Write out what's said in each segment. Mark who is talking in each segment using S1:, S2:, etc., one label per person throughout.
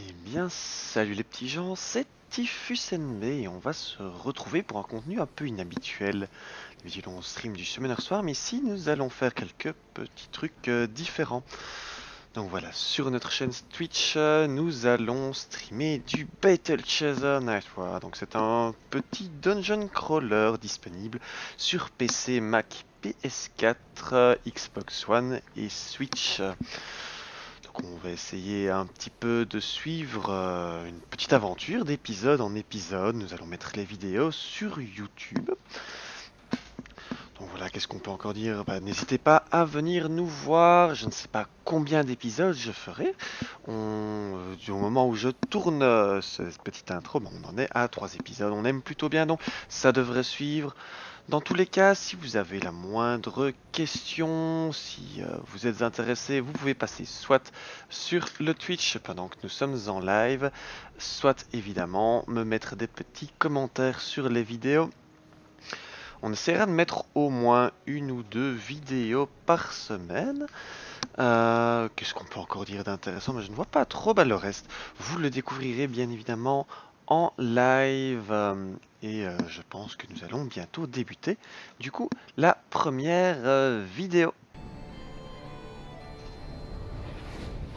S1: Eh bien, salut les petits gens, c'est TifusNB et on va se retrouver pour un contenu un peu inhabituel. D'habitude, on stream du semaine soir, mais ici, nous allons faire quelques petits trucs différents. Donc voilà, sur notre chaîne Twitch, nous allons streamer du Battle Chaser Nightwar. Donc c'est un petit dungeon crawler disponible sur PC, Mac, PS4, Xbox One et Switch. Donc on va essayer un petit peu de suivre une petite aventure d'épisode en épisode. Nous allons mettre les vidéos sur YouTube. Donc voilà, qu'est-ce qu'on peut encore dire? N'hésitez pas à venir nous voir. Je ne sais pas combien d'épisodes je ferai. Au moment où je tourne cette petite intro, on en est à 3 épisodes. On aime plutôt bien, donc ça devrait suivre. Dans tous les cas, si vous avez la moindre question, si vous êtes intéressé, vous pouvez passer soit sur le Twitch pendant que nous sommes en live, soit évidemment me mettre des petits commentaires sur les vidéos. On essaiera de mettre au moins 1 ou 2 vidéos par semaine. Qu'est-ce qu'on peut encore dire d'intéressant? Mais je ne vois pas trop le reste. Vous le découvrirez bien évidemment en live. Je pense que nous allons bientôt débuter. Du coup, la première vidéo.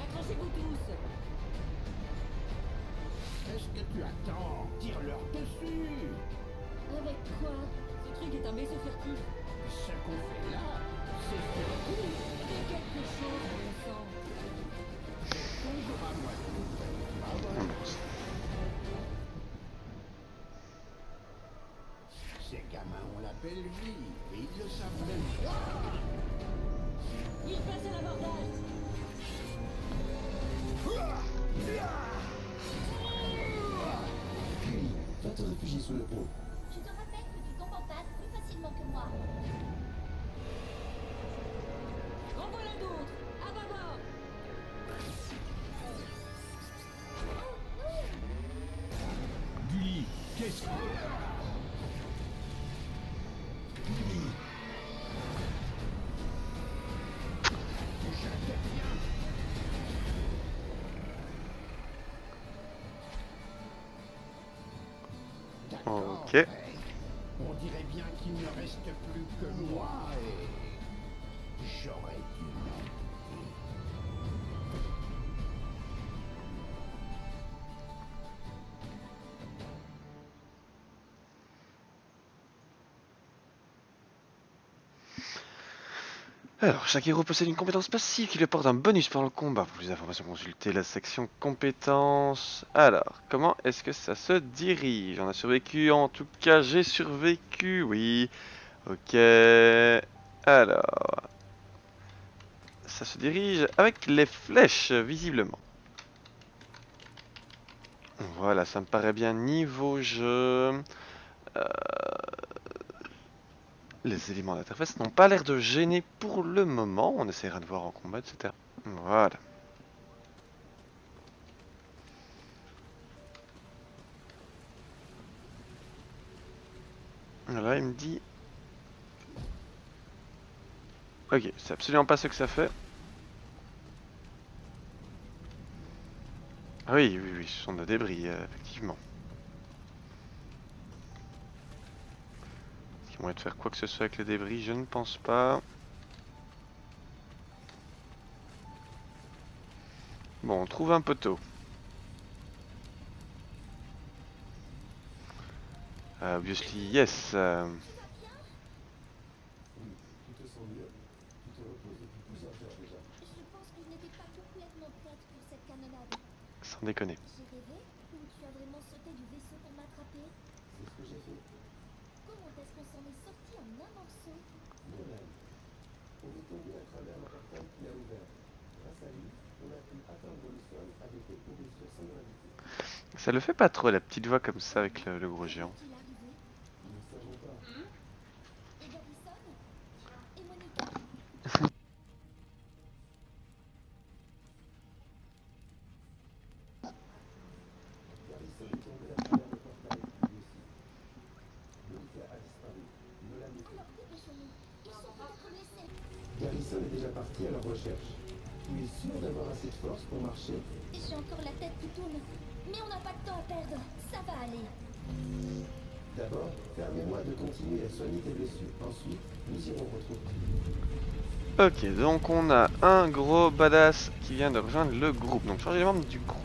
S2: Accrochez-vous tous.
S3: Qu'est-ce que tu attends? Tire-leur dessus!
S2: Avec quoi? Ce truc est un vaisseau furtif.
S3: Ce qu'on fait là, c'est furtif.
S2: Fais quelque chose, mon sang.
S3: Toujours à moi de tout faire. Ah ouais. Ces gamins ont la belle vie, et ils le savent même pas.
S2: Il passe à l'abordage.
S4: Puis, va te réfugier sous le pont.
S5: Je te rappelle que tu tombes en panne plus facilement que moi.
S2: En voilà d'autres. À bâbord.
S3: Gulli, qu'est-ce que... D'accord,
S1: Ok.
S3: hey. On dirait bien qu'il ne reste plus que moi et... J'aurais dû mentir.
S1: Alors, chaque héros possède une compétence passive qui lui apporte un bonus pendant le combat. Pour plus d'informations, consultez la section compétences. Alors, comment est-ce que ça se dirige? On a survécu, en tout cas, j'ai survécu, oui. Ok. Alors, ça se dirige avec les flèches, visiblement. Voilà, ça me paraît bien niveau jeu. Les éléments d'interface n'ont pas l'air de gêner pour le moment. On essaiera de voir en combat, etc. Voilà. Là, il me dit... Ok, c'est absolument pas ce que ça fait. Ah oui, oui, oui, ce sont des débris, effectivement. Est-ce qu'il y a moyen de faire quoi que ce soit avec les débris? Je ne pense pas. Bon, on trouve un poteau. Obviously, yes.
S4: Oui, tu te sens mieux. Tu te reposes depuis plusieurs heures déjà.
S5: Je pense que je n'étais pas complètement prête pour cette canonnade.
S1: Sans déconner.
S5: J'ai rêvé ou tu as vraiment sauté du vaisseau pour m'attraper?
S4: C'est ce que j'ai fait.
S5: Comment est-ce qu'on s'en est sorti en un morceau?
S4: Nolan. On est tombé à travers le portail qui a ouvert. Grâce à lui, on a pu atteindre le sol avec des conditions sans gravité.
S1: Ça le fait pas trop, la petite voix comme ça avec le gros géant.
S5: Est-il arrivé?
S4: Nous ne savons pas.
S5: Et Garrison? Et Monica?
S4: Garrison est tombé à travers le portail, lui aussi. Monica a disparu. Nolan est...
S5: Alors dépêchons-nous. Ils sont peut-être blessés.
S4: Garrison est déjà parti à leur recherche. Tu es sûr d'avoir assez de force pour marcher?
S5: J'ai encore la tête qui tourne. Mais on n'a pas de temps à perdre. Ça va aller.
S4: D'abord, permets-moi de continuer à soigner tes blessures. Ensuite, nous irons retrouver.
S1: Ok, donc on a un gros badass qui vient de rejoindre le groupe. Donc changer les membres du groupe.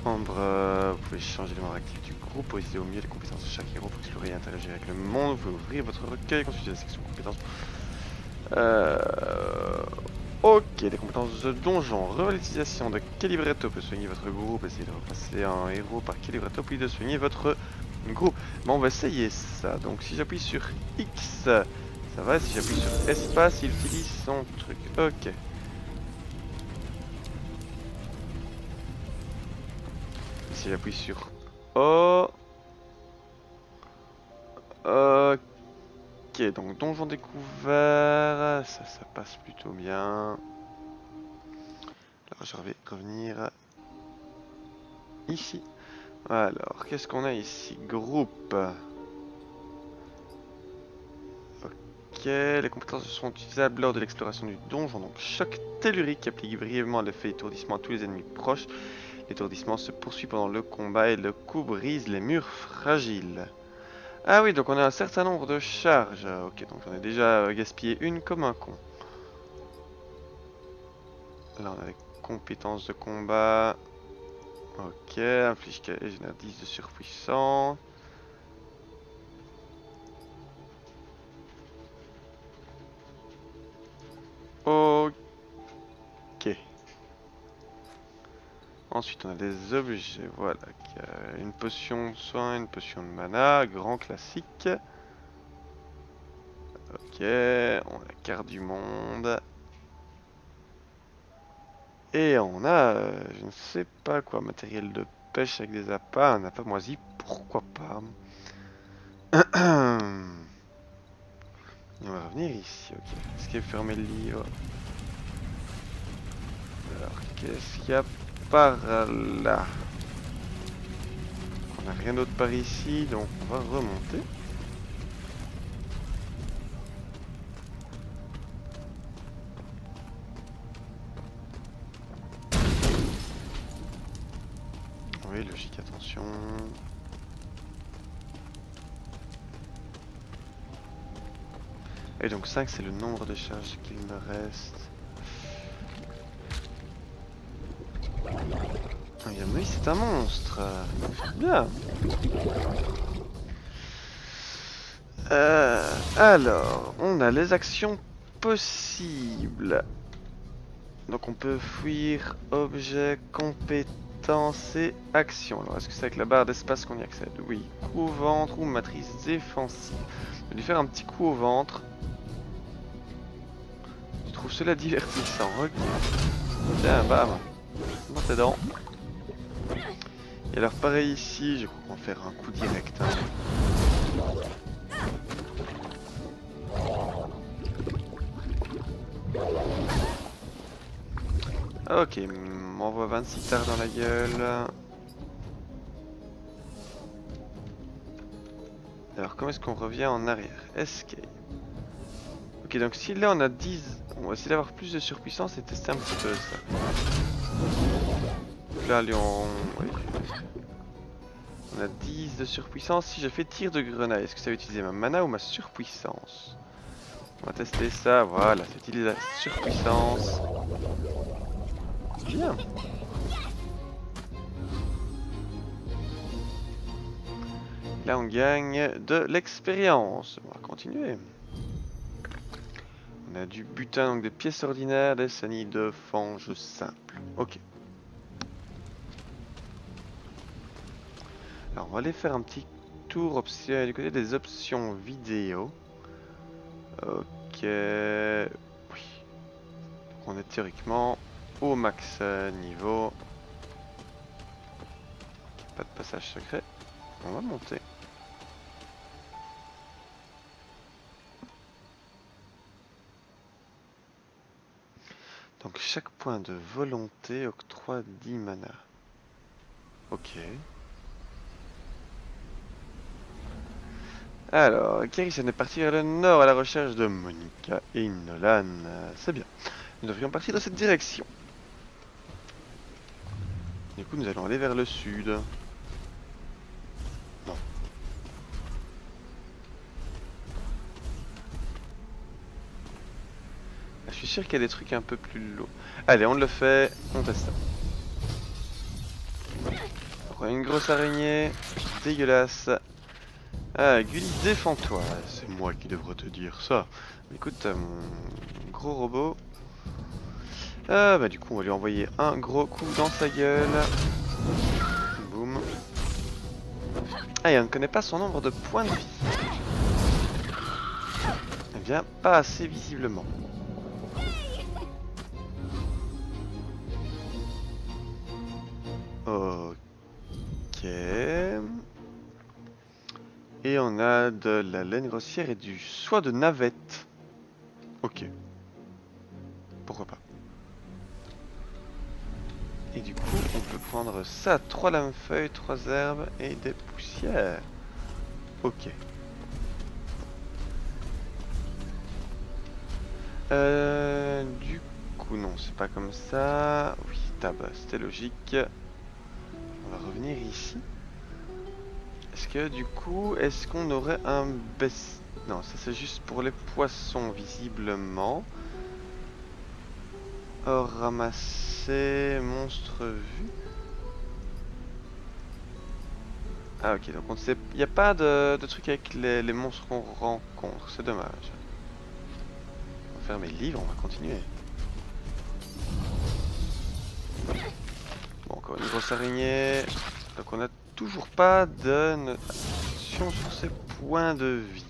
S1: Vous pouvez changer les membres actifs du groupe pour utiliser au mieux les compétences de chaque héros pour explorer et interagir avec le monde. Vous pouvez ouvrir votre recueil, consulter la section compétences. Ok, les compétences de donjon. Revitalisation de Calibretto peut soigner votre groupe. Essayez de repasser un héros par Calibretto puis de soigner votre groupe. Bon, on va essayer ça. Donc si j'appuie sur X, ça va. Si j'appuie sur espace, il utilise son truc. Ok. Si j'appuie sur O. Ok, donc donjon découvert. Ça passe plutôt bien. Alors je vais revenir ici. Alors, qu'est-ce qu'on a ici? Groupe. Ok, les compétences seront utilisables lors de l'exploration du donjon. Donc, choc tellurique applique brièvement l'effet étourdissement à tous les ennemis proches. L'étourdissement se poursuit pendant le combat et le coup brise les murs fragiles. Ah oui, donc on a un certain nombre de charges. Ok, donc j'en ai déjà gaspillé une comme un con. Là, on a les compétences de combat. Ok, inflige et génère 10 de surpuissance. Ok. Ensuite on a des objets, voilà. Une potion de soin, une potion de mana, grand classique. Ok, on a la carte du monde. Et on a, je ne sais pas quoi, matériel de pêche avec des appâts, un appât moisi, pourquoi pas. Et on va revenir ici, ok. Est-ce qu'il a fermé le livre? Alors, qu'est-ce qu'il y a par là? On n'a rien d'autre par ici, donc on va remonter. Oui, logique, attention. Et donc 5 c'est le nombre de charges qu'il me reste. Oui, c'est un monstre. Bien. Alors, on a les actions possibles. Donc on peut fuir, objet, compétences et actions. Alors est-ce que c'est avec la barre d'espace qu'on y accède? Oui. Coup au ventre ou matrice défensive. Je vais lui faire un petit coup au ventre. Je trouve cela divertissant. Ok. Tiens, bam. Dans tes dents. Et alors pareil ici, je crois qu'on va faire un coup direct. Hein. Ok, m'envoie 26 tards dans la gueule. Alors comment est-ce qu'on revient en arrière? Escape. Ok, donc si là on a 10, on va essayer d'avoir plus de surpuissance et tester un petit peu ça. Donc là, oui. On a 10 de surpuissance. Si je fais tir de grenaille, est-ce que ça va utiliser ma mana ou ma surpuissance? On va tester ça, voilà, ça utilise la surpuissance. Bien. Là on gagne de l'expérience. On va continuer. On a du butin, donc des pièces ordinaires, des sanilles de fange simples. Ok. Alors on va aller faire un petit tour du côté des options vidéo. Ok. Oui. Donc on est théoriquement au max niveau. Pas de passage secret. On va monter. Donc chaque point de volonté octroie 10 mana. Ok. Alors, Kerrison est parti vers le nord à la recherche de Monica et Nolan. C'est bien. Nous devrions partir dans cette direction. Du coup, nous allons aller vers le sud. Non. Je suis sûr qu'il y a des trucs un peu plus lourds. Allez, on le fait. On teste ça. On a une grosse araignée. Dégueulasse. Ah, Gulli, défends-toi. C'est moi qui devrais te dire ça. Écoute, mon gros robot. Ah, bah du coup, on va lui envoyer un gros coup dans sa gueule. Boum. Ah, et on ne connaît pas son nombre de points de vie. Eh bien, pas assez visiblement. Ok. Et on a de la laine grossière et du soie de navette. Ok. Pourquoi pas. Et du coup, on peut prendre ça, 3 lames-feuilles, 3 herbes et des poussières. Ok. Du coup, non, c'est pas comme ça. Oui, tabac, c'était logique. On va revenir ici. Est-ce que du coup, est-ce qu'on aurait un best... Non, ça c'est juste pour les poissons, visiblement. Or, ramasser, monstre vu. Ah ok, donc on sait... Il n'y a pas de truc avec les monstres qu'on rencontre, c'est dommage. On va fermer le livre, on va continuer. Bon, encore une grosse araignée. Donc on n'a toujours pas de notation sur ses points de vie.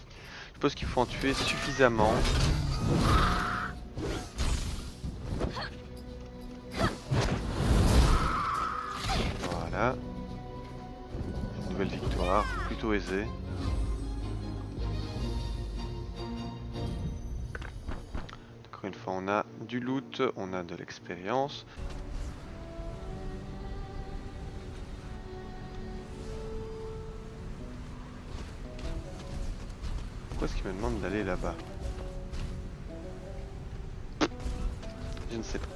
S1: Je suppose qu'il faut en tuer suffisamment. Voilà. Une nouvelle victoire, plutôt aisée. Encore une fois, on a du loot, on a de l'expérience. Pourquoi est-ce qu'il me demande d'aller là-bas? Je ne sais pas.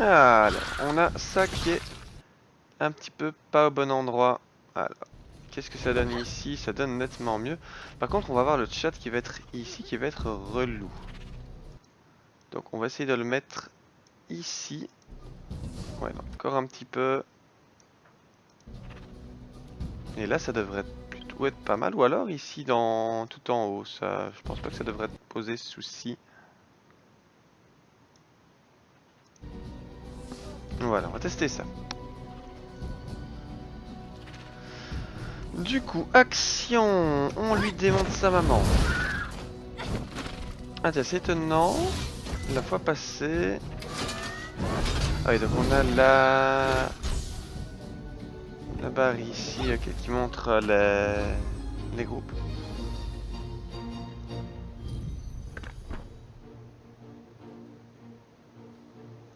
S1: Alors, on a ça qui est un petit peu pas au bon endroit. Alors, qu'est-ce que ça donne ici? Ça donne nettement mieux. Par contre, on va voir le chat qui va être ici, qui va être relou. Donc, on va essayer de le mettre ici. Ouais, non, encore un petit peu. Et là, ça devrait plutôt être pas mal. Ou alors ici, dans tout en haut. Ça, je pense pas que ça devrait poser souci. Voilà, on va tester ça. Du coup, action. On lui démonte sa maman. Ah tiens, c'est étonnant. La fois passée... Ah oui, donc on a la barre ici qui montre les groupes.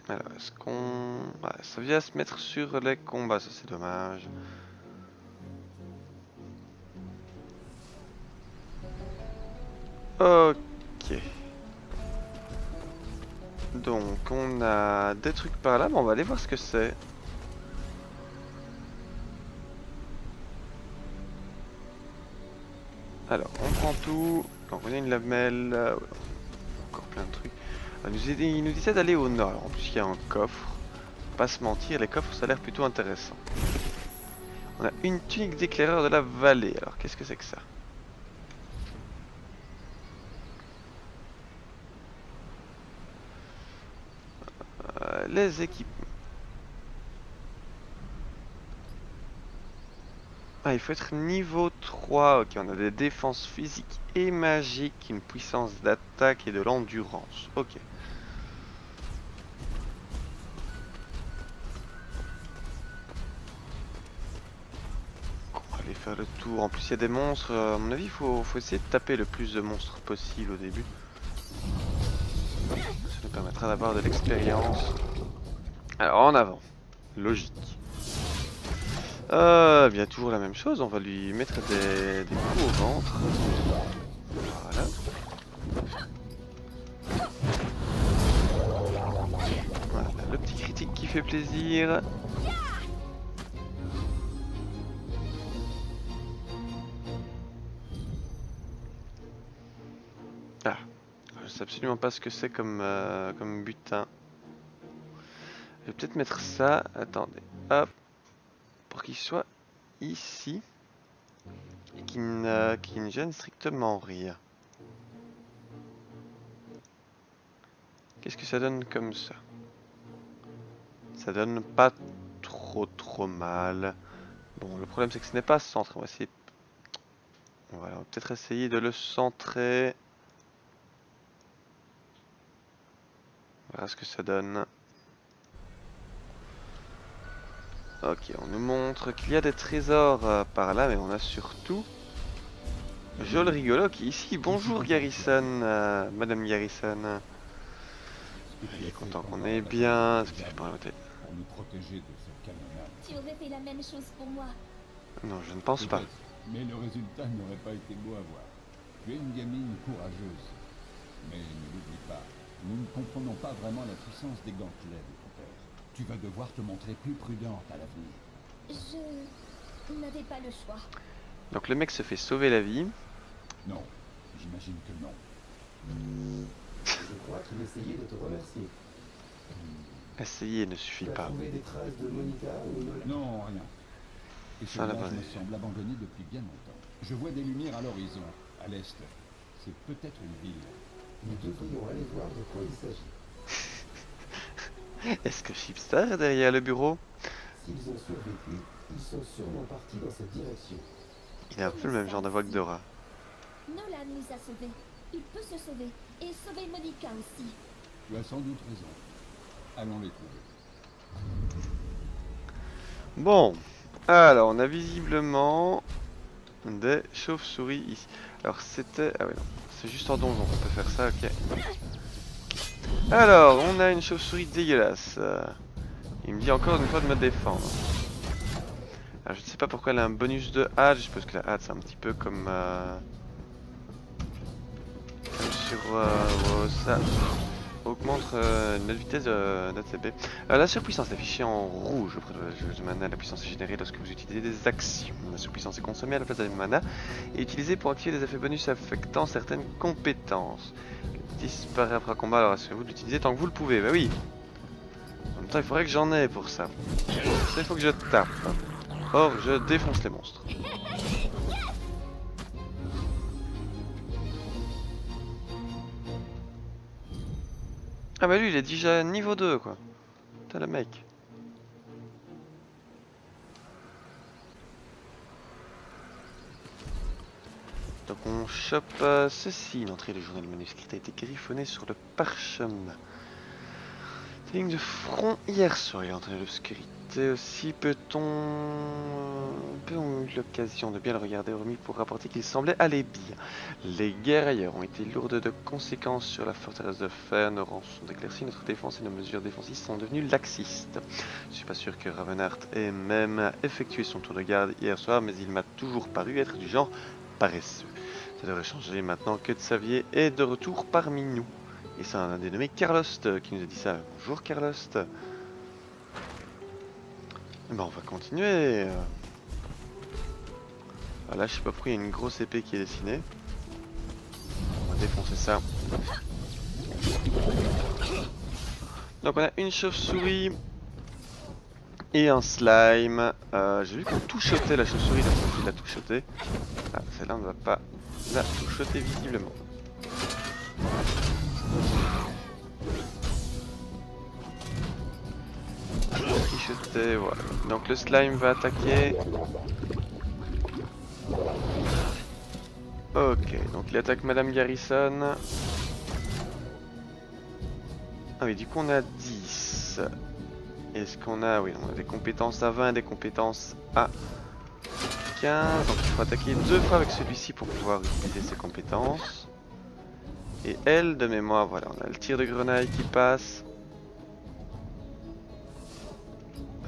S1: Alors, est-ce qu'on... Ouais, ça vient se mettre sur les combats, ça c'est dommage. Ok. Donc, on a des trucs par là, mais on va aller voir ce que c'est. Alors, on prend tout. Donc, on a une lamelle. Encore plein de trucs. Alors, il nous disait d'aller au nord. Alors, en plus, il y a un coffre. Pas se mentir, les coffres, ça a l'air plutôt intéressant. On a une tunique d'éclaireur de la vallée. Alors, qu'est-ce que c'est que ça? Les équipements. Ah, il faut être niveau 3. Ok, on a des défenses physiques et magiques, une puissance d'attaque et de l'endurance. Ok. On va aller faire le tour. En plus, il y a des monstres. À mon avis, il faut essayer de taper le plus de monstres possible au début. Ça nous permettra d'avoir de l'expérience. Alors, en avant. Logique. Bien toujours la même chose, on va lui mettre des coups au ventre. Voilà. fait plaisir. Ah, je sais absolument pas ce que c'est comme butin. Je vais peut-être mettre ça. Attendez, hop, pour qu'il soit ici et qu'il ne gêne strictement rien. Qu'est-ce que ça donne comme ça? Ça donne pas trop mal. Bon, le problème c'est que ce n'est pas centré. On va essayer. Voilà, on va peut-être essayer de le centrer. Voilà ce que ça donne. Ok, on nous montre qu'il y a des trésors par là, mais on a surtout Joel Rigolo qui est ici. Bonjour Garrison, Madame Garrison. Il est content qu'on est bien.
S3: Pour nous protéger de cette canonnade.
S5: Tu aurais fait la même chose pour moi.
S1: Non, je ne pense pas.
S3: Peut-être, mais le résultat n'aurait pas été beau à voir. Tu es une gamine courageuse. Mais ne l'oublie pas, nous ne comprenons pas vraiment la puissance des gantelets de ton père. Tu vas devoir te montrer plus prudente à l'avenir.
S5: Je n'avais pas le choix.
S1: Donc le mec se fait sauver la vie.
S3: Non, j'imagine que non.
S4: Je crois qu'il essayait de te remercier.
S1: Essayer ne suffit
S4: Tu as
S1: pas.
S4: trouvé des traces de Monica ou Nolan?
S3: Non, rien. Et ce
S1: Ça, la
S3: village
S1: bonne
S3: me
S1: idée.
S3: semble abandonné depuis bien longtemps. Je vois des lumières à l'horizon, à l'est. C'est peut-être une ville.
S4: Nous devrions aller voir de quoi il s'agit.
S1: Est-ce que Chipstar est derrière le bureau?
S4: S'ils ont survécu, ils sont sûrement partis dans cette direction.
S1: Il a un peu le même genre de voix que Dora.
S5: Nolan nous a sauvés. Il peut se sauver. Et sauver Monica aussi.
S3: Tu as sans doute raison. Allons les trouver.
S1: Bon, alors on a visiblement des chauves-souris ici. Alors c'était... Ah ouais non, c'est juste en donjon qu'on peut faire ça, ok. Alors, on a une chauve-souris dégueulasse. Il me dit encore une fois de me défendre. Alors, je ne sais pas pourquoi elle a un bonus de hâte, je suppose que la hâte c'est un petit peu comme sur... ça augmente notre vitesse d'ATB. La surpuissance est affichée en rouge auprès de la jauge de mana. La puissance est générée lorsque vous utilisez des actions. La surpuissance est consommée à la place de la mana et utilisée pour activer des effets bonus affectant certaines compétences. Elle disparaît après un combat, alors assurez-vous de l'utiliser tant que vous le pouvez. Bah oui. En même temps, il faudrait que j'en ai pour ça. Pour ça, il faut que je tape. Or, je défonce les monstres. Ah bah lui il est déjà niveau 2 quoi. Putain le mec. Donc on chope ceci. L'entrée du journal manuscrit a été griffonnée sur le parchemin. Ligne de front hier soir, il est entré dans l'obscurité aussi. Peut-on eu l'occasion de bien le regarder hormis pour rapporter qu'il semblait aller bien. Les guerres ailleurs ont été lourdes de conséquences sur la forteresse de fer. Nos rangs sont éclaircis, notre défense et nos mesures défensives sont devenues laxistes. Je suis pas sûr que Ravenheart ait même effectué son tour de garde hier soir, mais il m'a toujours paru être du genre paresseux. Ça devrait changer maintenant que Xavier est de retour parmi nous. Et c'est un dénommé Carlos qui nous a dit ça. Bonjour Carlos. Ben on va continuer. Voilà, je sais pas pourquoi il y a une grosse épée qui est dessinée. On va défoncer ça. Donc on a une chauve-souris et un slime. J'ai vu qu'on touchotait la chauve-souris, donc on va la touchoter. Ah, celle-là on ne va pas la touchoter visiblement. Voilà. Donc le slime va attaquer. Ok, donc il attaque Madame Garrison. Ah oui, du coup on a 10. Est-ce qu'on a... Oui, on a des compétences à 20 et des compétences à 15. Donc il faut attaquer 2 fois avec celui-ci pour pouvoir utiliser ses compétences. Et elle, de mémoire, voilà, on a le tir de grenaille qui passe.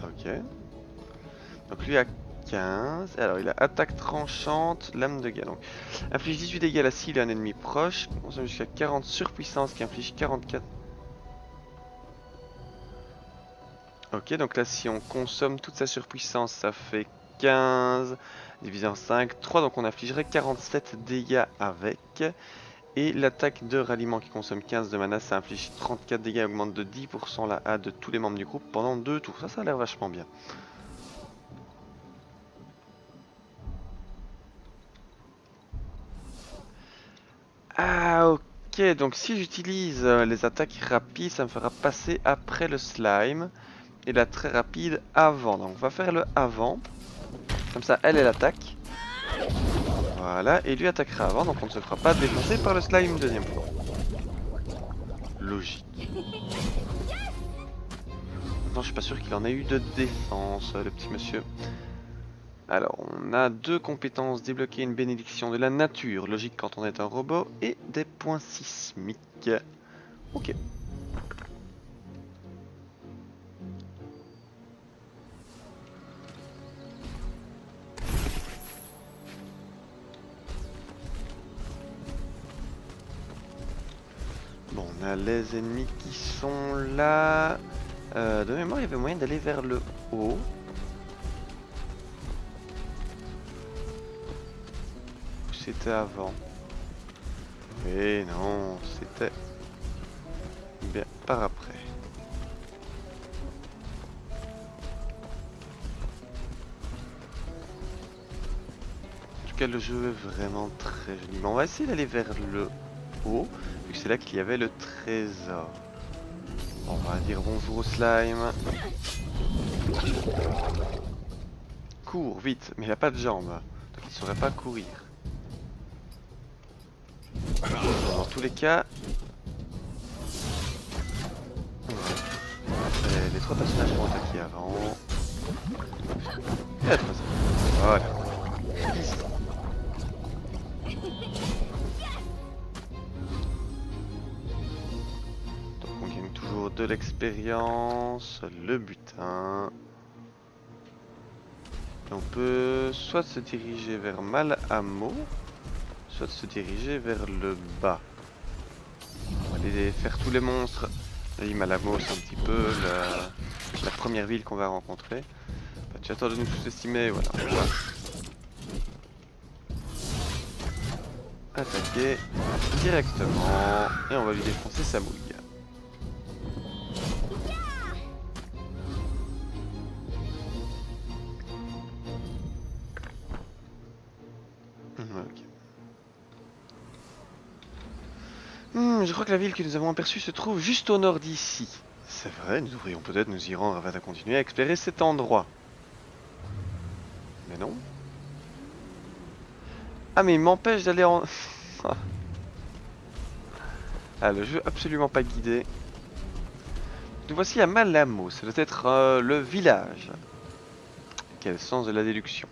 S1: Ok. Donc lui a 15. Alors il a attaque tranchante, lame de guerre. Donc inflige 18 dégâts à la cible à un ennemi proche. On va jusqu'à 40 surpuissance qui inflige 44. Ok, donc là si on consomme toute sa surpuissance, ça fait 15 divisé en 5, 3, donc on infligerait 47 dégâts avec. Et l'attaque de ralliement qui consomme 15 de mana, ça inflige 34 dégâts et augmente de 10% la A de tous les membres du groupe pendant 2 tours. Ça a l'air vachement bien. Ah ok, donc si j'utilise les attaques rapides, ça me fera passer après le slime. Et la très rapide avant. Donc on va faire le avant. Comme ça, elle attaque. Voilà, et lui attaquera avant, donc on ne se fera pas défoncer par le slime deuxième fois. Logique. Maintenant, je suis pas sûr qu'il en ait eu de défense, le petit monsieur. Alors, on a 2 compétences, débloquer une bénédiction de la nature, logique quand on est un robot, et des points sismiques. Ok. Bon, on a les ennemis qui sont là. De mémoire, il y avait moyen d'aller vers le haut. C'était avant. Et non, c'était bien par après. En tout cas, le jeu est vraiment très joli. Mais on va essayer d'aller vers le haut, vu que c'est là qu'il y avait le trésor. On va dire bonjour au slime. Cours, vite, mais il n'a pas de jambes, donc il ne saurait pas courir. Dans tous les cas, les 3 personnages vont attaquer avant. Et la troisième. Voilà. Donc on gagne toujours de l'expérience, le butin. Et on peut soit se diriger vers Malhamo, soit se diriger vers le bas. On va aller faire tous les monstres. Et Malhamo, c'est un petit peu la première ville qu'on va rencontrer. Bah, tu attends de nous sous-estimer, voilà. On va attaquer directement et on va lui défoncer sa mouille. Ok. Je crois que la ville que nous avons aperçue se trouve juste au nord d'ici. C'est vrai, nous devrions peut-être nous y rendre afin de continuer à explorer cet endroit. Mais non. Ah mais il m'empêche d'aller en... Ah, le jeu absolument pas guidé. Nous voici à Malhamo, ça doit être le village. Quel sens de la déduction.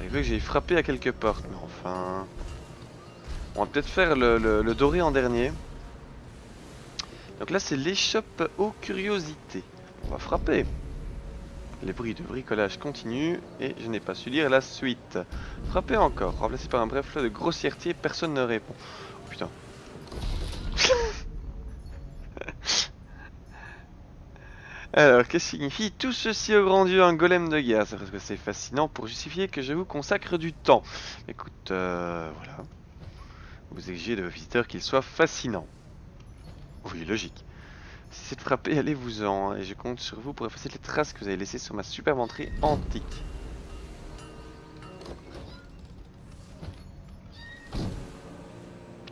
S1: Il veut que j'aille frapper à quelques portes, mais enfin... On va peut-être faire le doré en dernier. Donc là c'est l'échoppe aux curiosités. On va frapper. Les bruits de bricolage continuent et je n'ai pas su lire la suite. Frapper encore, remplacé par un bref flot de grossièreté, personne ne répond. Oh, putain. Alors, qu'est-ce que signifie tout ceci au grand Dieu, un golem de guerre? C'est parce que c'est fascinant pour justifier que je vous consacre du temps. Écoute, voilà. Vous exigez de vos visiteurs qu'ils soient fascinants. Oui, logique. Si c'est de frapper, allez-vous-en, et je compte sur vous pour effacer les traces que vous avez laissées sur ma superbe entrée antique.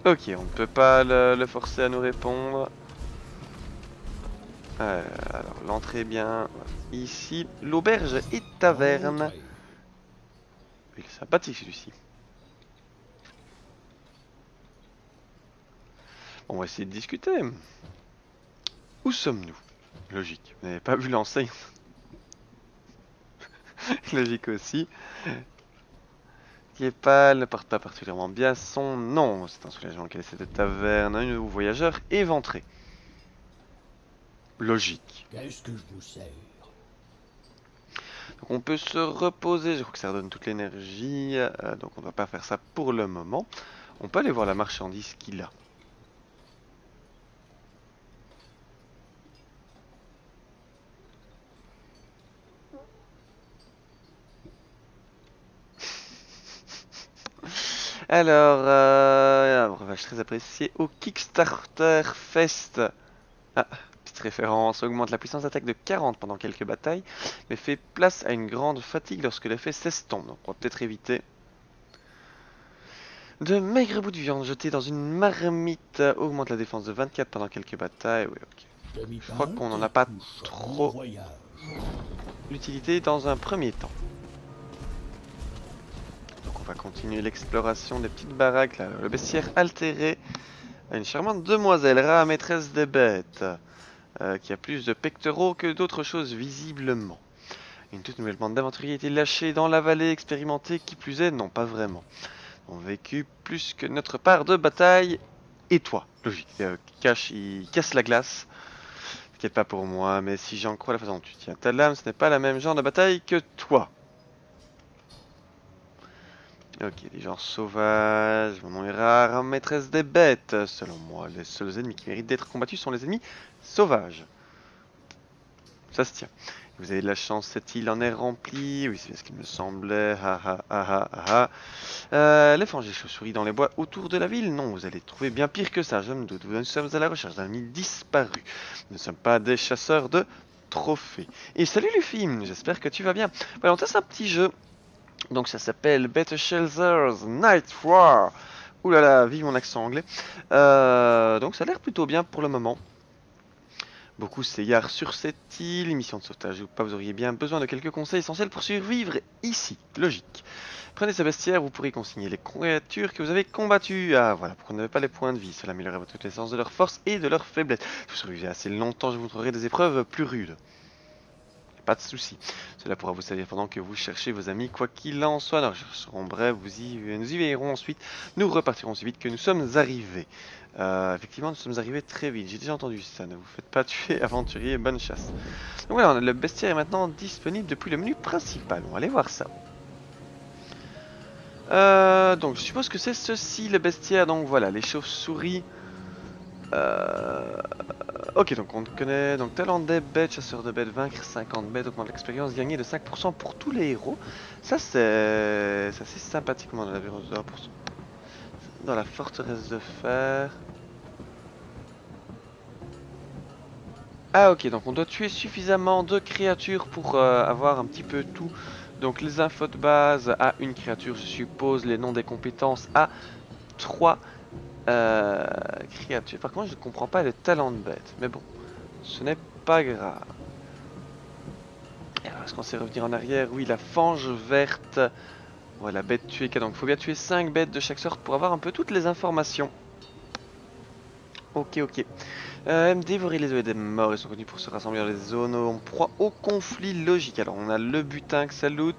S1: Ok, on ne peut pas le forcer à nous répondre. Alors, l'entrée est bien ici. L'auberge et taverne. Il est sympathique celui-ci. On va essayer de discuter. Où sommes-nous? Logique. Vous n'avez pas vu l'enseigne. Logique aussi. Kiepal ne porte pas particulièrement bien son nom. C'est un soulagement qu'elle est cette taverne. Un nouveau voyageur éventré. Logique.
S6: Qu'est-ce que je vous sers?
S1: Donc on peut se reposer. Je crois que ça redonne toute l'énergie. Donc on ne va pas faire ça pour le moment. On peut aller voir la marchandise qu'il a. Alors, un breuvage très apprécié au Kickstarter Fest. Ah, petite référence, augmente la puissance d'attaque de 40 pendant quelques batailles, mais fait place à une grande fatigue lorsque l'effet s'estompe. Donc on va peut-être éviter. De maigres bouts de viande jetés dans une marmite augmente la défense de 24 pendant quelques batailles. Oui, ok. Je crois qu'on n'en a pas trop l'utilité dans un premier temps. Donc on va continuer l'exploration des petites baraques là. Le bestiaire altéré a une charmante demoiselle, rat, maîtresse des bêtes, qui a plus de pectoraux que d'autres choses visiblement. Une toute nouvelle bande d'aventuriers a été lâchée dans la vallée, expérimentée, qui plus est, non pas vraiment. On a vécu plus que notre part de bataille. Et toi, logique, il casse la glace. T'inquiète pas pour moi, mais si j'en crois la façon dont tu tiens ta lame, ce n'est pas la même genre de bataille que toi. Ok, des genres sauvages, mon nom est rare, maîtresse des bêtes. Selon moi, les seuls ennemis qui méritent d'être combattus sont les ennemis sauvages. Ça se tient. Vous avez de la chance, cette île en est remplie. Oui, c'est bien ce qu'il me semblait. Ha ha ha ha ha. Les fanges et chauves-souris dans les bois autour de la ville? Non, vous allez trouver bien pire que ça, je me doute. Nous sommes à la recherche d'un ami disparu. Nous ne sommes pas des chasseurs de trophées. Et salut Luffy, j'espère que tu vas bien. Voilà, on teste un petit jeu. Donc ça s'appelle Better Shelters Night War. Ouh là là, vive mon accent anglais. Donc ça a l'air plutôt bien pour le moment. Beaucoup s'égarent sur cette île, mission de sauvetage ou pas, vous auriez bien besoin de quelques conseils essentiels pour survivre ici, logique. Prenez ce bestiaire, vous pourrez consigner les créatures que vous avez combattues. Ah voilà, pourquoi vous n'avez pas les points de vie, cela améliorera votre connaissance de leur force et de leur faiblesse. Si vous survivez assez longtemps, je vous montrerai des épreuves plus rudes. Pas de soucis. Cela pourra vous servir pendant que vous cherchez vos amis, quoi qu'il en soit. Alors, serons brefs, nous y verrons ensuite. Nous repartirons aussi vite que nous sommes arrivés. Effectivement, nous sommes arrivés très vite. J'ai déjà entendu ça. Ne vous faites pas tuer, aventurier, bonne chasse. Donc voilà, le bestiaire est maintenant disponible depuis le menu principal. On va aller voir ça. Donc, je suppose que c'est ceci, le bestiaire. Donc voilà, les chauves-souris. Ok, donc on connaît donc talent des bêtes, chasseur de bêtes, vaincre 50 bêtes, augmente l'expérience, gagner de 5% pour tous les héros. Ça c'est sympathiquement dans la virus de 1%. Dans la forteresse de fer. Ah ok, donc on doit tuer suffisamment de créatures pour avoir un petit peu tout. Donc les infos de base à une créature, je suppose, les noms des compétences à 3 créatures. Par contre, je ne comprends pas le talent de bête. Mais bon, ce n'est pas grave. Alors, est-ce qu'on sait revenir en arrière? Oui, la fange verte. Voilà, bête tuée. Donc, il faut bien tuer 5 bêtes de chaque sorte pour avoir un peu toutes les informations. Ok, ok. Dévorer les œufs des morts. Ils sont connus pour se rassembler dans les zones en proie au conflit logique. Alors, on a le butin que ça loot.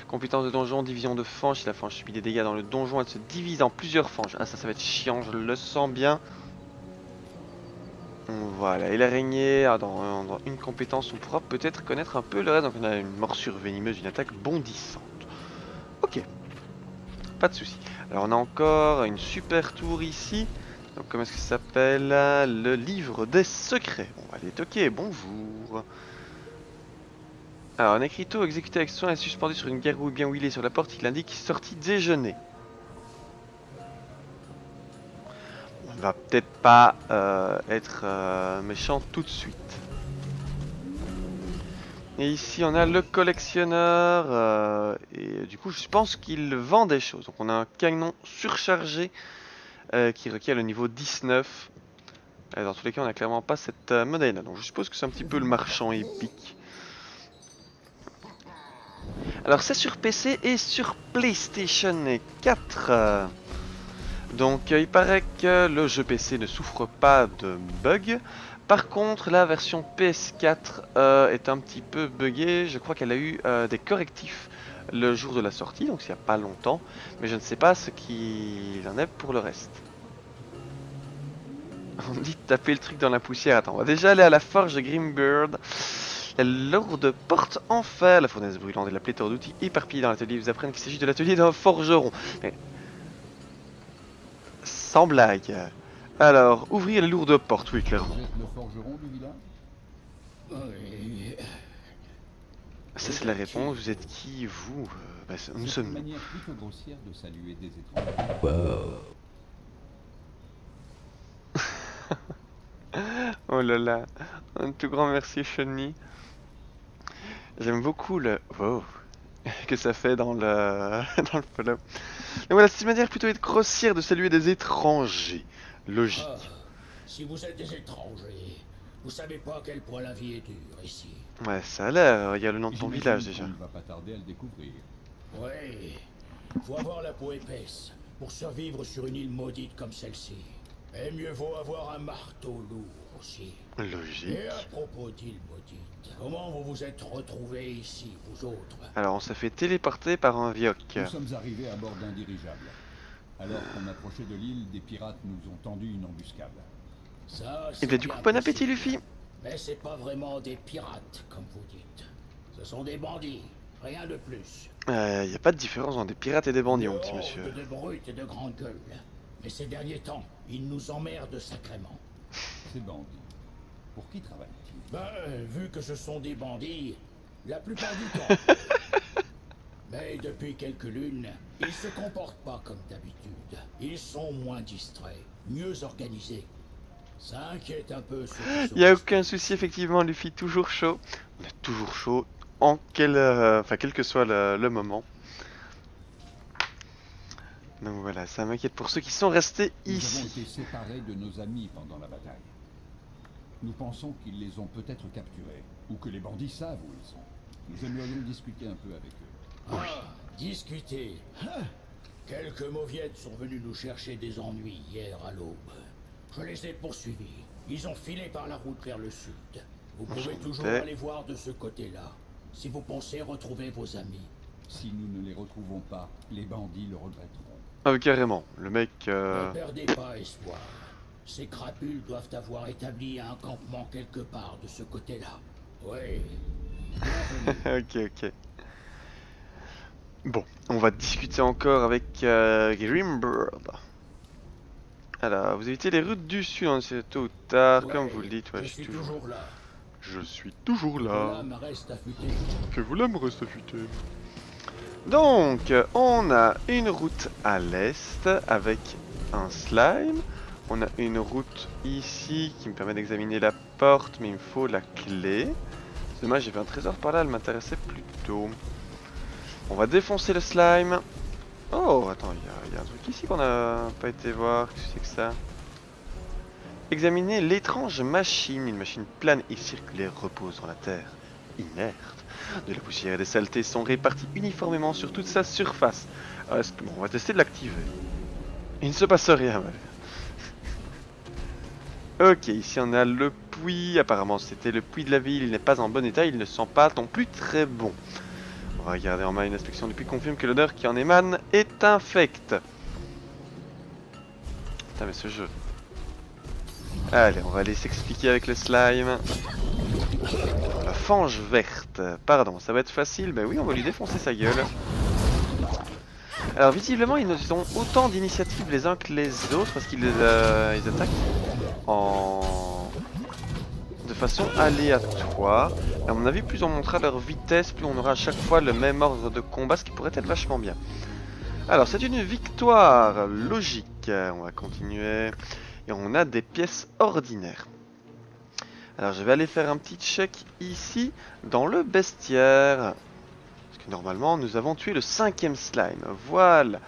S1: Compétence de donjon, division de fange. Si la fange subit des dégâts dans le donjon, elle se divise en plusieurs fanges. Ah, ça va être chiant, je le sens bien. Voilà, et l'araignée, dans une compétence, on pourra peut-être connaître un peu le reste. Donc, on a une morsure venimeuse, une attaque bondissante. Ok, pas de souci. Alors, on a encore une super tour ici. Donc, comment est-ce que ça s'appelle? Le livre des secrets. On va aller toquer, bonjour. Alors, un écriteau exécuté avec soin est suspendu sur une gargouille bien huilée sur la porte. Il indique sortie déjeuner. On va peut-être pas être méchant tout de suite. Et ici, on a le collectionneur. Et du coup, je pense qu'il vend des choses. Donc, on a un canon surchargé qui requiert le niveau 19. Et dans tous les cas, on n'a clairement pas cette monnaie-là. Donc, je suppose que c'est un petit peu le marchand épique. Alors, c'est sur PC et sur PlayStation 4. Donc, il paraît que le jeu PC ne souffre pas de bugs. Par contre, la version PS4 est un petit peu buggée. Je crois qu'elle a eu des correctifs le jour de la sortie, donc il n'y a pas longtemps. Mais je ne sais pas ce qu'il en est pour le reste. On dit de taper le truc dans la poussière. Attends, on va déjà aller à la forge de Grimbird. La lourde porte en fer, la fournaise brûlante et la pléthore d'outils éparpillés dans l'atelier vous apprennent qu'il s'agit de l'atelier d'un forgeron. Mais... sans blague. Alors, ouvrir les lourdes portes, oui, clairement.
S3: Vous êtes le forgeron du village?
S4: Oui.
S1: Ça, c'est la réponse. Vous êtes qui, vous? Nous
S3: C'est
S1: sommes
S3: une
S1: nous.
S3: manière plutôt grossière de saluer des étrangers.
S4: Bah,
S1: Oh là là, un tout grand merci Chun-Li. J'aime beaucoup le wow que ça fait dans le dans le follow. Et voilà, c'est une manière plutôt grossière de saluer des étrangers. Logique.
S6: Ah, si vous êtes des étrangers, vous savez pas à quel point la vie est dure ici.
S1: Ouais, ça a l'air. Il y a le nom de ton
S3: J'imagine
S1: village
S3: qu'on
S1: déjà.
S3: ne va pas tarder à le découvrir.
S6: Ouais, faut avoir la peau épaisse pour survivre sur une île maudite comme celle-ci. Et mieux vaut avoir un marteau lourd aussi.
S1: Logique.
S6: Et à propos d'île maudite, comment vous vous êtes retrouvés ici, vous autres?
S1: Alors, on s'est fait téléporter par un vioc.
S3: Nous sommes arrivés à bord d'un dirigeable. Alors qu'on approchait de l'île, des pirates nous ont tendu une embuscade.
S6: Ça,
S1: Et
S6: c'est
S1: bah, du coup,
S6: bien
S1: bon appétit,
S6: possible.
S1: Luffy.
S6: Mais c'est pas vraiment des pirates, comme vous dites. Ce sont des bandits, rien de plus.
S1: Y a pas de différence entre des pirates et des bandits, mon petit
S6: Des
S1: monsieur.
S6: hordes de brutes et de grandes gueules. Mais ces derniers temps, ils nous emmerdent sacrément.
S3: Ces bandits, pour qui travaillent-ils?
S6: Ben, vu que ce sont des bandits, la plupart du temps. Mais depuis quelques lunes, ils se comportent pas comme d'habitude. Ils sont moins distraits, mieux organisés. Ça inquiète un peu ceux qui sont
S1: Y a
S6: restés.
S1: aucun souci, effectivement, Luffy, toujours chaud. On est toujours chaud, quel que soit le moment. Donc voilà, ça m'inquiète pour ceux qui sont restés
S3: Nous avons
S1: ici.
S3: été séparés de nos amis pendant la bataille. Nous pensons qu'ils les ont peut-être capturés, ou que les bandits savent où ils sont. Nous aimerions discuter un peu avec eux.
S6: Ah, discuter. Hein. Quelques mauviettes sont venus nous chercher des ennuis hier à l'aube. Je les ai poursuivis. Ils ont filé par la route vers le sud. Vous pouvez toujours
S1: Enchanté.
S6: aller voir de ce côté-là, si vous pensez retrouver vos amis.
S3: Si nous ne les retrouvons pas, les bandits le regretteront.
S1: Ah oui, carrément, le mec...
S6: Ne perdez pas espoir. Ces crapules doivent avoir établi un campement quelque part de ce côté-là. Oui. Bienvenue.
S1: ok. Bon, on va discuter encore avec Grimbird. Alors, vous évitez les routes du sud, hein, c'est tôt ou tard,
S6: Ouais,
S1: comme vous le dites. Ouais,
S6: je suis toujours là.
S1: Je suis toujours
S6: Là,
S1: là.
S6: me reste affûté.
S1: Que vous l'âme reste affûté. Donc, on a une route à l'est avec un slime. On a une route ici qui me permet d'examiner la porte, mais il me faut la clé. C'est dommage, j'avais un trésor par là, elle m'intéressait plutôt. On va défoncer le slime. Oh, attends, il y a un truc ici qu'on n'a pas été voir. Qu'est-ce que c'est que ça? Examiner l'étrange machine. Une machine plane et circulaire repose dans la terre, inerte. De la poussière et des saletés sont réparties uniformément sur toute sa surface. Alors, bon, on va tester de l'activer. Il ne se passe rien, mal. Ok, ici on a le puits. Apparemment, c'était le puits de la ville. Il n'est pas en bon état. Il ne sent pas non plus très bon. On va regarder en main. Une inspection du puits confirme que l'odeur qui en émane est infecte. Putain, mais ce jeu. Allez, on va aller s'expliquer avec le slime. La fange verte. Pardon, ça va être facile. Ben oui, on va lui défoncer sa gueule. Alors visiblement, ils ont autant d'initiatives les uns que les autres parce qu'ils ils attaquent de façon aléatoire. Et à mon avis, plus on montera leur vitesse, plus on aura à chaque fois le même ordre de combat, ce qui pourrait être vachement bien. Alors, c'est une victoire logique. On va continuer. Et on a des pièces ordinaires. Alors je vais aller faire un petit check ici dans le bestiaire. Parce que normalement nous avons tué le 5e slime. Voilà.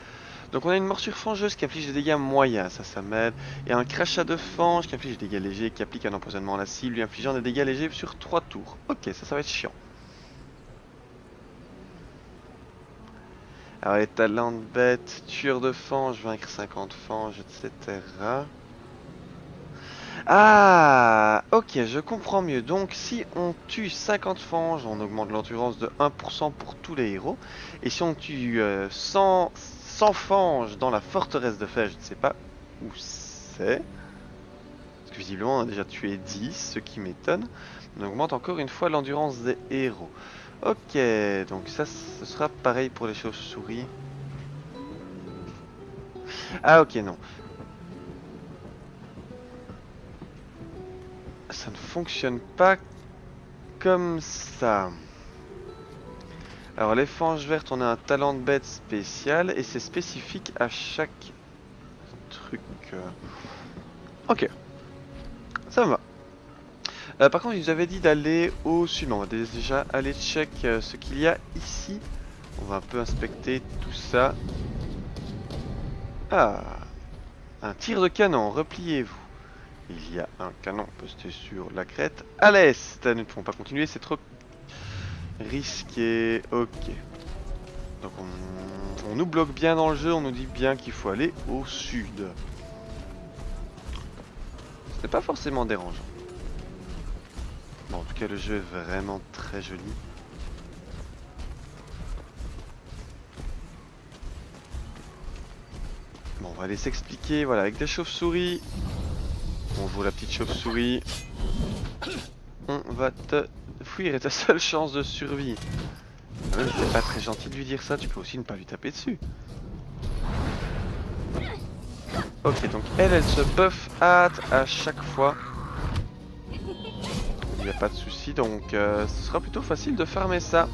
S1: Donc on a une morsure fangeuse qui inflige des dégâts moyens, ça m'aide. Et un crachat de fange qui inflige des dégâts légers, qui applique un empoisonnement à la cible, lui infligeant des dégâts légers sur 3 tours. Ok, ça va être chiant. Alors les talents de bête, tueur de fange, vaincre 50 fanges, etc. Ah, ok, je comprends mieux. Donc, si on tue 50 fanges, on augmente l'endurance de 1% pour tous les héros. Et si on tue 100 fanges dans la forteresse de fer, je ne sais pas où c'est. Parce que visiblement, on a déjà tué 10, ce qui m'étonne. On augmente encore une fois l'endurance des héros. Ok, donc ça, ce sera pareil pour les chauves-souris. Ah, ok, non. Ça ne fonctionne pas comme ça. Alors les fanges vertes, on a un talent de bête spécial et c'est spécifique à chaque truc. Ok, ça me va. Par contre, il nous avait dit d'aller au sud. Bon, on va déjà aller check ce qu'il y a ici. On va un peu inspecter tout ça. Ah, un tir de canon, repliez-vous. Il y a un canon posté sur la crête à l'est. Nous ne pouvons pas continuer, c'est trop risqué. Ok. Donc on nous bloque bien dans le jeu, on nous dit bien qu'il faut aller au sud. Ce n'est pas forcément dérangeant. Bon, en tout cas, le jeu est vraiment très joli. Bon, on va aller s'expliquer, voilà, avec des chauves-souris. Bonjour la petite chauve-souris. On va te fuir et ta seule chance de survie. C'est pas très gentil de lui dire ça, tu peux aussi ne pas lui taper dessus. Ok, donc elle se buff hâte à chaque fois. Il n'y a pas de souci, donc ce sera plutôt facile de farmer ça.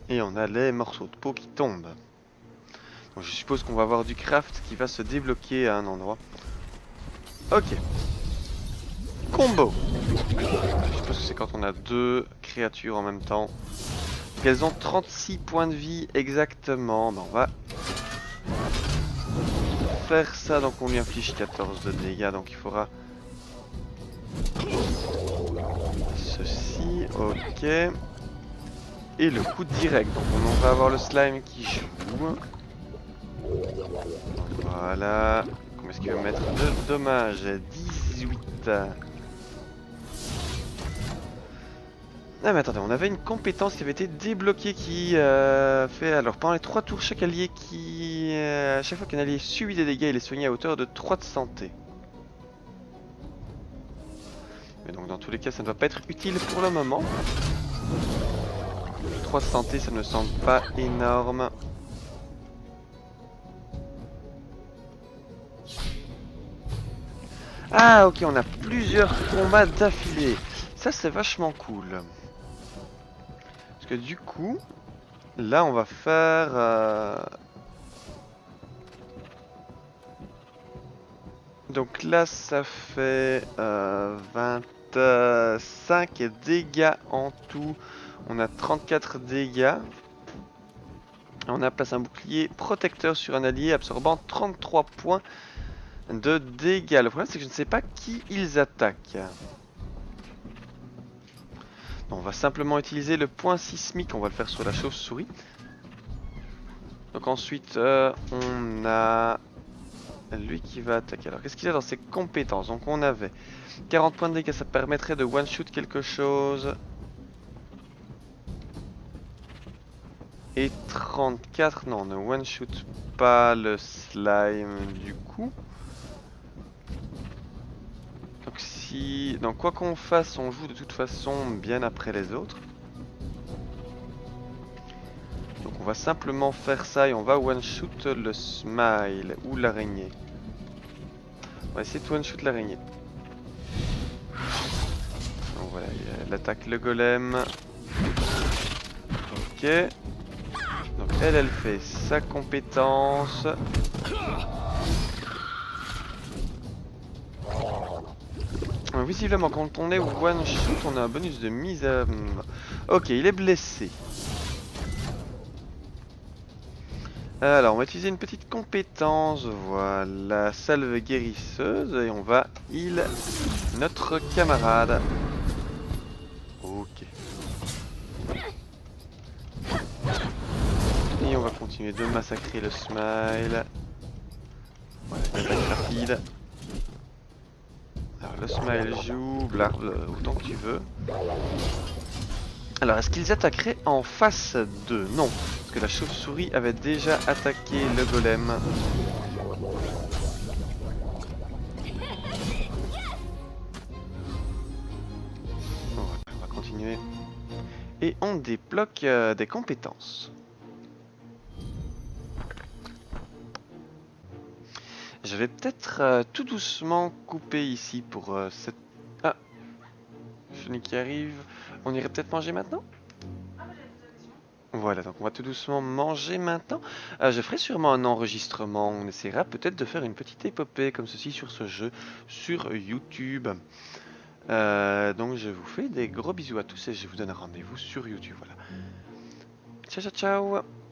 S1: Et on a les morceaux de peau qui tombent. Donc je suppose qu'on va avoir du craft qui va se débloquer à un endroit. Ok. Combo. Je suppose que c'est quand on a deux créatures en même temps. Elles ont 36 points de vie exactement. Ben, on va faire ça, donc on lui inflige 14 de dégâts, donc il faudra ceci, ok. Et le coup direct, donc on va avoir le slime qui joue. Voilà. Combien est-ce qu'il va mettre de dommages? 18. Ah mais attendez, on avait une compétence qui avait été débloquée qui fait... Alors pendant les 3 tours, chaque allié qui... à chaque fois qu'un allié subit des dégâts, il est soigné à hauteur de 3 de santé. Mais donc dans tous les cas, ça ne doit pas être utile pour le moment. 3 de santé, ça ne me semble pas énorme. Ah ok, on a plusieurs combats d'affilée. Ça c'est vachement cool. Parce que du coup, là on va faire... Donc là ça fait 25 dégâts en tout. On a 34 dégâts. On a placé un bouclier protecteur sur un allié absorbant 33 points de dégâts. Le problème c'est que je ne sais pas qui ils attaquent. On va simplement utiliser le point sismique, on va le faire sur la chauve-souris. Donc ensuite on a lui qui va attaquer. Alors qu'est-ce qu'il a dans ses compétences? Donc on avait 40 points de dégâts, ça permettrait de one-shoot quelque chose. Et 34, non on ne one-shoot pas le slime du coup. Donc quoi qu'on fasse, on joue de toute façon bien après les autres. Donc on va simplement faire ça et on va one-shoot le smile ou l'araignée. On va essayer de one-shoot l'araignée. Donc voilà, elle attaque le golem. Ok. Donc elle fait sa compétence. Visiblement quand on est one shot on a un bonus de mise à... Ok, il est blessé. Alors on va utiliser une petite compétence, voilà, salve guérisseuse et on va heal notre camarade. Ok. Et on va continuer de massacrer le smile. Voilà, une attaque rapide. Alors le smile joue, blarde autant que tu veux. Alors est-ce qu'ils attaqueraient en face d'eux? Non, parce que la chauve-souris avait déjà attaqué le golem. Voilà, on va continuer. Et on débloque des compétences. Je vais peut-être tout doucement couper ici pour cette... Ah, Chenille qui arrive. On irait peut-être manger maintenant? Voilà, donc on va tout doucement manger maintenant. Je ferai sûrement un enregistrement. On essaiera peut-être de faire une petite épopée comme ceci sur ce jeu sur YouTube. Donc je vous fais des gros bisous à tous et je vous donne rendez-vous sur YouTube. Voilà. Ciao, ciao, ciao.